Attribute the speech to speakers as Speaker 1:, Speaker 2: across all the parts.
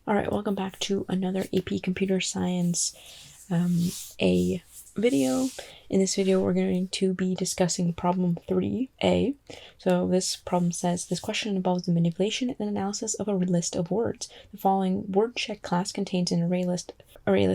Speaker 1: All right, welcome back to another AP Computer Science A video. In this video, we're going to be discussing problem 3a. So this problem says, this question involves the manipulation and analysis of a list of words. The following WordCheck class contains an array list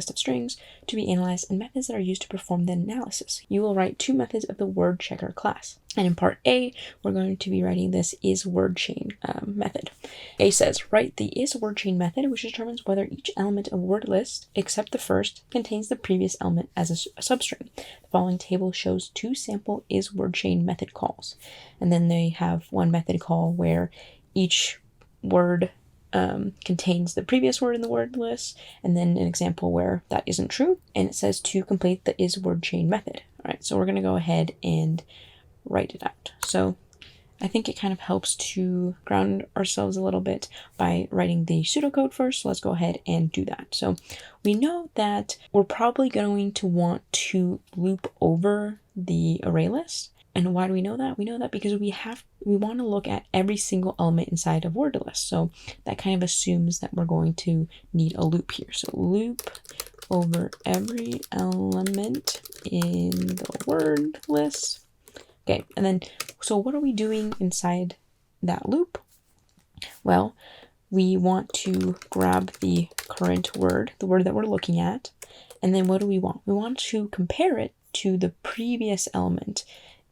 Speaker 1: of strings to be analyzed and methods that are used to perform the analysis. You will write two methods of the WordChecker class. And in part A, we're going to be writing this isWordChain method. A says, write the isWordChain method, which determines whether each element of wordList, except the first, contains the previous element as a substring. The following table shows two sample isWordChain method calls. And then they have one method call where each word contains the previous word in the word list, and then an example where that isn't true. And it says to complete the isWordChain method. All right, so we're going to go ahead and write it out. So I think it kind of helps to ground ourselves a little bit by writing the pseudocode first. So let's go ahead and do that. So we know that we're probably going to want to loop over the array list. And why do we know that? We know that because we want to loop at every single element inside of wordList. So that kind of assumes that we're going to need a loop here. So loop over every element in the word list. Okay, and then, so what are we doing inside that loop? Well, we want to grab the current word, the word that we're looking at, and then what do we want? We want to compare it to the previous element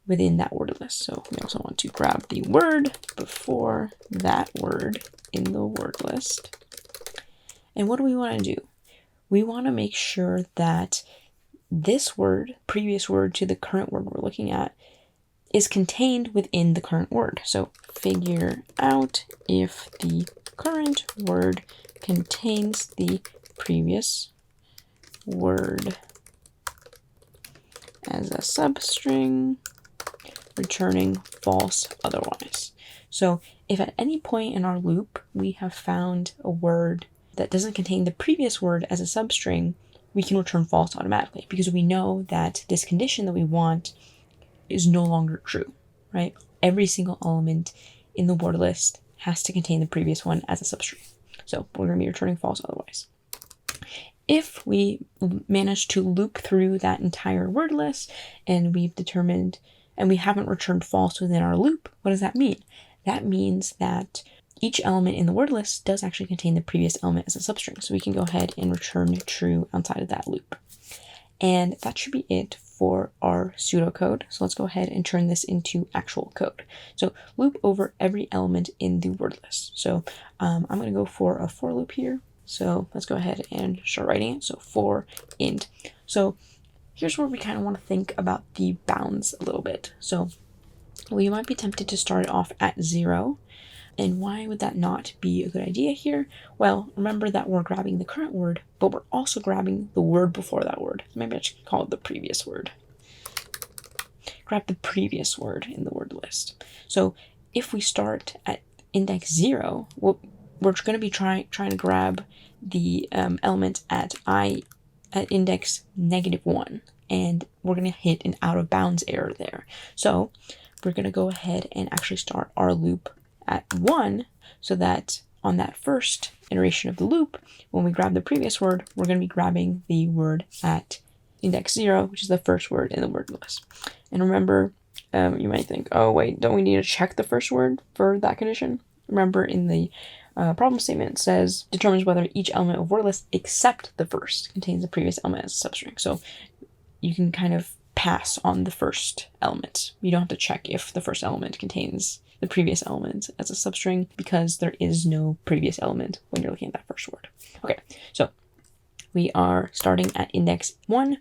Speaker 1: within that word list. So we also want to grab the word before that word in the word list. And what do we want to do? We want to make sure that this word, previous word to the current word we're looking at, is contained within the current word. So figure out if the current word contains the previous word as a substring, returning false otherwise. So if at any point in our loop we have found a word that doesn't contain the previous word as a substring, we can return false automatically because we know that this condition that we want is no longer true, right? Every single element in the word list has to contain the previous one as a substring. So we're going to be returning false otherwise. If we manage to loop through that entire word list and we've determined and we haven't returned false within our loop, what does that mean? That means that each element in the word list does actually contain the previous element as a substring. So we can go ahead and return true outside of that loop. And that should be it for our pseudocode. So let's go ahead and turn this into actual code. So loop over every element in the word list. So I'm going to go for a for loop here. So let's go ahead and start writing it. So for int. So here's where we kind of want to think about the bounds a little bit. So we might be tempted to start it off at 0. And why would that not be a good idea here? Well, remember that we're grabbing the current word, but we're also grabbing the word before that word. Maybe I should call it the previous word. Grab the previous word in the word list. So if we start at index 0, we're going to be trying to grab the element at index -1, and we're going to hit an out of bounds error there. So we're going to go ahead and actually start our loop at 1, so that on that first iteration of the loop, when we grab the previous word, we're going to be grabbing the word at index 0, which is the first word in the word list. And remember, you might think, oh wait, don't we need to check the first word for that condition? Remember in the problem statement, it says, determines whether each element of word list except the first contains the previous element as a substring. So you can kind of pass on the first element. You don't have to check if the first element contains the previous element as a substring because there is no previous element when you're looking at that first word. Okay, so we are starting at index 1.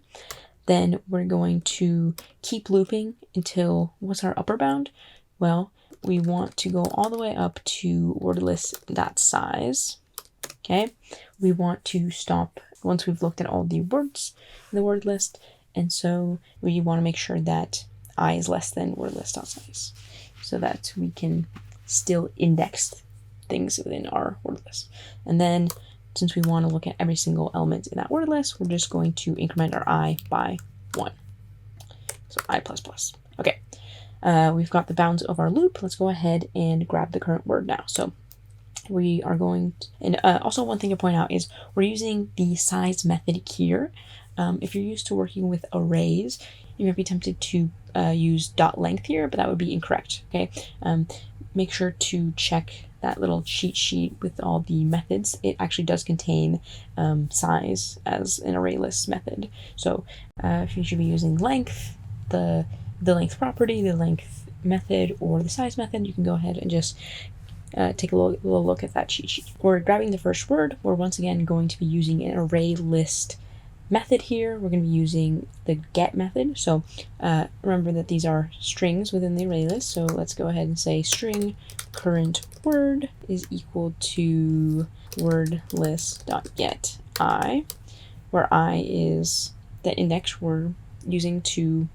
Speaker 1: Then we're going to keep looping until, what's our upper bound? Well, we want to go all the way up to wordList.size. Okay, we want to stop once we've looked at all the words in the word list. And so we want to make sure that I is less than wordList.size, so that we can still index things within our word list. And then since we want to look at every single element in that word list, we're just going to increment our I by 1. So I++. Okay, we've got the bounds of our loop. Let's go ahead and grab the current word now. So we are going to, and also one thing to point out is we're using the size method here. If you're used to working with arrays, you might be tempted to use .length here, but that would be incorrect. Okay, make sure to check that little cheat sheet with all the methods. It actually does contain size as an ArrayList method. So if you should be using length, the length property, the length method, or the size method, you can go ahead and just take a little look at that cheat sheet. We're grabbing the first word. We're once again going to be using an ArrayList method here. We're going to be using the get method. So remember that these are strings within the array list. So let's go ahead and say string current word is equal to wordList.get I, where I is the index we're using to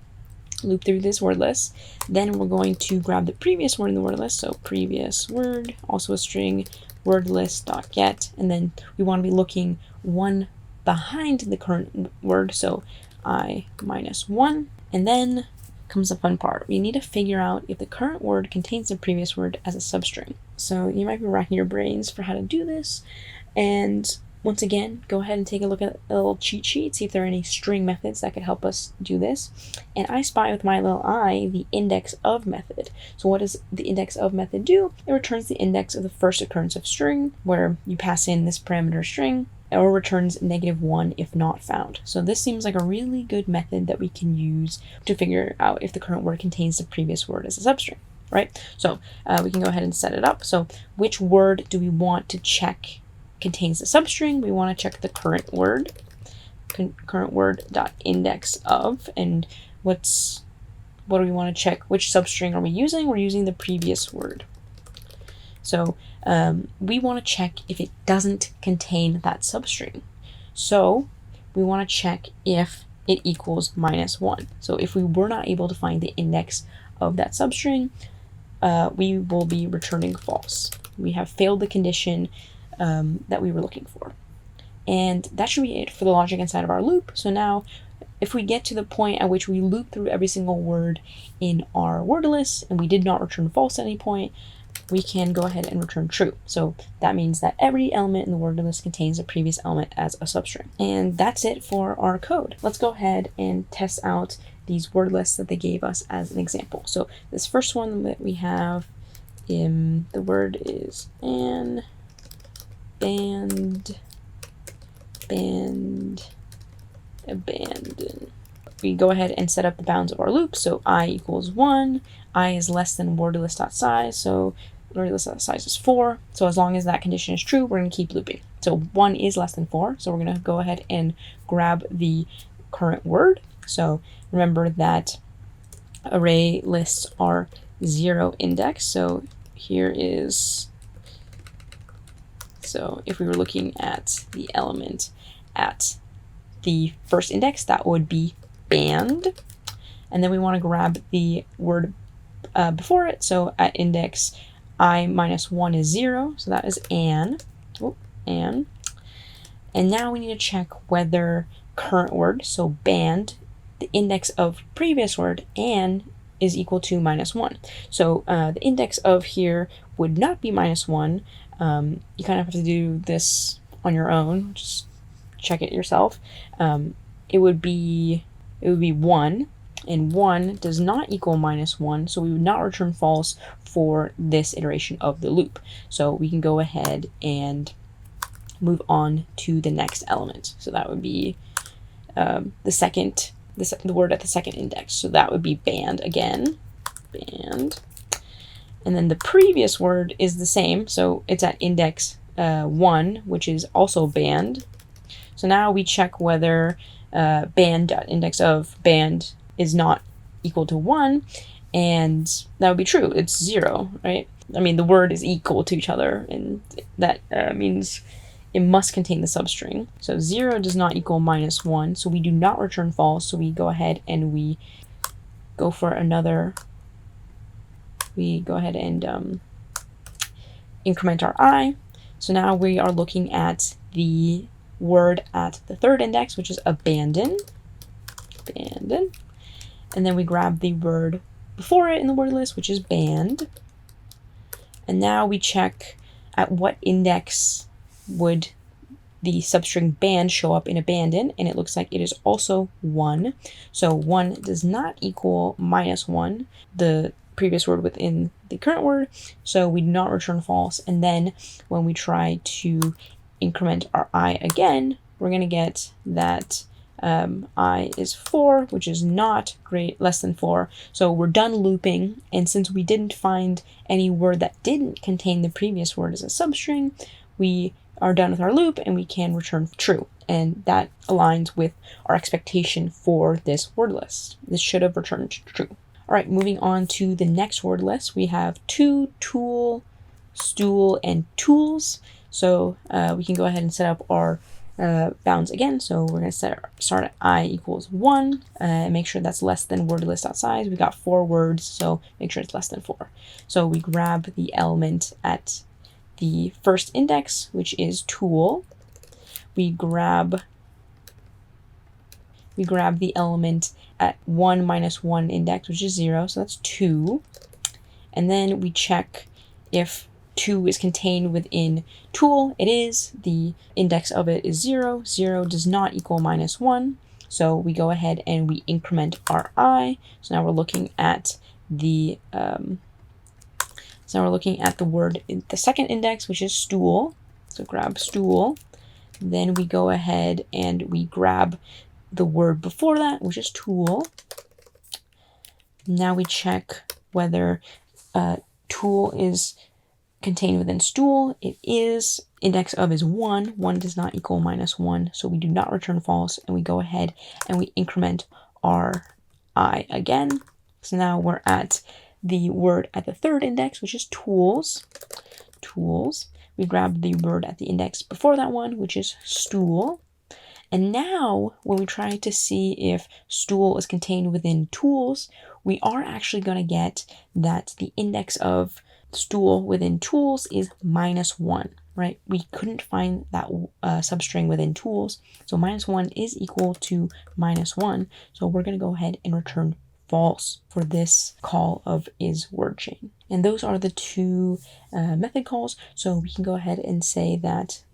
Speaker 1: loop through this word list. Then we're going to grab the previous word in the word list. So previous word, also a string, wordList.get, and then we want to be looking one behind the current word, so I minus 1. And then comes the fun part. We need to figure out if the current word contains the previous word as a substring. So you might be racking your brains for how to do this, and once again, go ahead and take a look at a little cheat sheet, see if there are any string methods that could help us do this. And I spy with my little I the index of method. So what does the index of method do? It returns the index of the first occurrence of string, where you pass in this parameter string, or returns -1 if not found. So this seems like a really good method that we can use to figure out if the current word contains the previous word as a substring, right? So we can go ahead and set it up. So which word do we want to check contains the substring? We want to check the current word, current word dot index of, and what do we want to check? Which substring are we using? We're using the previous word. So we want to check if it doesn't contain that substring. So we want to check if it equals -1. So if we were not able to find the index of that substring, we will be returning false. We have failed the condition that we were looking for. And that should be it for the logic inside of our loop. So now if we get to the point at which we loop through every single word in our word list and we did not return false at any point, we can go ahead and return true. So that means that every element in the word list contains the previous element as a substring. And that's it for our code. Let's go ahead and test out these word lists that they gave us as an example. So this first one that we have, the word is abandon. We go ahead and set up the bounds of our loop. So I equals 1, I is less than wordList.size, so wordList.size is 4. So as long as that condition is true, we're going to keep looping. So 1 is less than 4, so we're going to go ahead and grab the current word. So remember that array lists are 0 index. So here is, so if we were looking at the element at the first index, that would be band. And then we want to grab the word before it. So at index I minus 1 is 0. So that is an. And now we need to check whether current word, so band, the index of previous word, and is equal to -1. So the index of here would not be -1. You kind of have to do this on your own. Just check it yourself. It would be 1, and 1 does not equal -1, so we would not return false for this iteration of the loop. So we can go ahead and move on to the next element. So that would be the word at the second index. So that would be band again, band. And then the previous word is the same, so it's at index 1, which is also band. So now we check whether band.index of band is not equal to 1, and that would be true. It's 0, right? I mean, the word is equal to each other, and that means it must contain the substring. So 0 does not equal -1, so we do not return false. So we go ahead and we go for another. We go ahead and increment our I. So now we are looking at the word at the third index, which is abandon. And then we grab the word before it in the word list, which is band. And now we check at what index would the substring band show up in abandon, and it looks like it is also 1. So 1 does not equal -1, the previous word within the current word, so we do not return false. And then when we try to increment our I again, we're going to get that I is 4, which is not less than 4. So we're done looping, and since we didn't find any word that didn't contain the previous word as a substring, we are done with our loop and we can return true. And that aligns with our expectation for this word list. This should have returned true. All right, moving on to the next word list, we have to, tool, stool, and tools. So we can go ahead and set up our bounds again. So we're going to start at I equals 1 and make sure that's less than word list.size. We got 4 words, so make sure it's less than 4. So we grab the element at the first index, which is tool. We grab the element at 1 minus 1 index, which is 0, so that's 2. And then we check if 2 is contained within tool. It is. The index of it is 0. 0 does not equal -1. So we go ahead and we increment our I. So now we're looking at the word in the second index, which is stool. So grab stool. Then we go ahead and we grab the word before that, which is tool. Now we check whether tool is contained within stool. It is. Index of is 1. 1 does not equal -1, so we do not return false, and we go ahead and we increment our I again. So now we're at the word at the third index, which is tools. Tools. We grab the word at the index before that one, which is stool. And now when we try to see if stool is contained within tools, we are actually going to get that the index of stool within tools is -1, right? We couldn't find that substring within tools. So -1 is equal to -1. So we're going to go ahead and return false for this call of isWordChain. And those are the two method calls. So we can go ahead and say that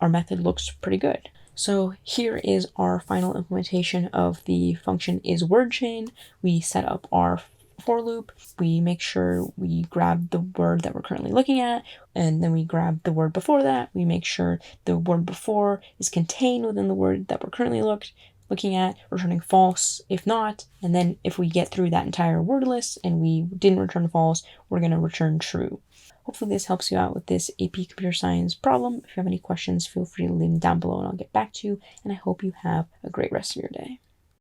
Speaker 1: our method looks pretty good. So here is our final implementation of the function isWordChain. We set up our for loop. We make sure we grab the word that we're currently looking at, and then we grab the word before that. We make sure the word before is contained within the word that we're currently looking at, returning false if not, and then if we get through that entire word list and we didn't return false, we're going to return true. Hopefully this helps you out with this AP Computer Science problem. If you have any questions, feel free to leave them down below and I'll get back to you, and I hope you have a great rest of your day.